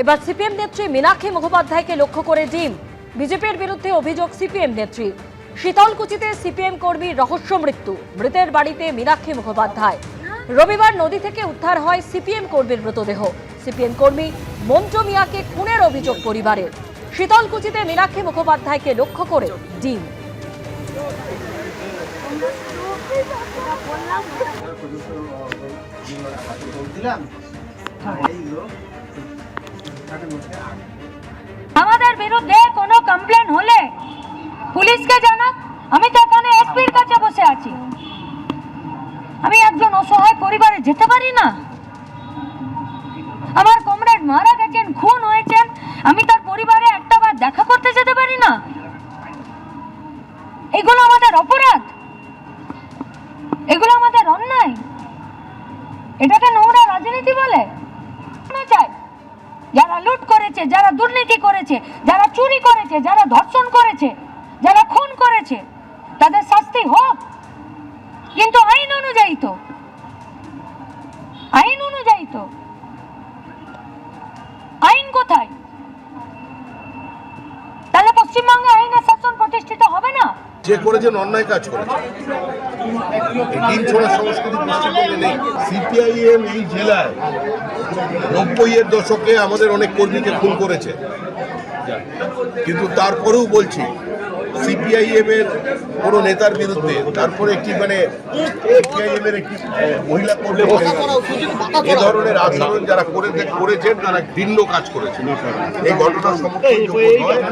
এবার সিপিএম নেত্রী মীনাক্ষী মুখোপাধ্যায়কে লক্ষ্য করে ডিম। বিজেপির বিরুদ্ধে অভিযোগ সিপিএম নেত্রী। শীতলকুচিতে সিপিএম কর্মীর রহস্য মৃত্যু, মৃতের বাড়িতে মীনাক্ষী মুখোপাধ্যায়। রবিবার নদী থেকে উদ্ধার হয় সিপিএম কর্মীর মৃতদেহ। সিপিএম কর্মী মন্টু মিয়াকে খুনের অভিযোগ পরিবারের। শীতলকুচিতে মীনাক্ষী মুখোপাধ্যায়কে লক্ষ্য করে ডিম। আমাদের বিরুদ্ধে কোনো কমপ্লেন হলে পুলিশকে জানাক। আমি তো এখানে এসপির কাছে বসে আছি। আমি একজন অসহায় পরিবারে যেতে পারি না? আমার কমরেড মারা গেছেন, খুন হয়েছেন, আমি তার পরিবারে একটা বার দেখা করতে যেতে পারি না? এগুলো আমাদের অপরাধ, এগুলো আমাদের অন্যায়। এটাকে নোংরা রাজনীতি বলে? চাই যারা লুট করেছে, যারা দুর্নীতি করেছে, যারা চুরি করেছে, যারা ধর্ষণ করেছে, যারা খুন করেছে, তাদের শাস্তি হোক, কিন্তু আইন অনুযায়ী তো। আইন অনুযায়ী তো। আইন কোথায়? তাহলে পশ্চিমবঙ্গে আইনের শাসন প্রতিষ্ঠিত হবে না। যে করেছেন অন্যায় কাজ করেছে। ডিম ছোড়ার সংস্কৃতি পশ্চিমবঙ্গে নেই। সিপিআইএম এই জেলায় 90-এর দশকে আমাদের অনেক কর্মীকে খুন করেছে, কিন্তু তারপরেও বলছি সিপিআইএম এর কোনো নেতার বিরুদ্ধে, তারপরে একটি সিপিআইএম এর একটি মহিলা কর্মী এ ধরনের আচরণ যারা করেছেন তারা ঘৃণ্য কাজ করেছেন। এই ঘটনার সমর্থনযোগ্য নয়।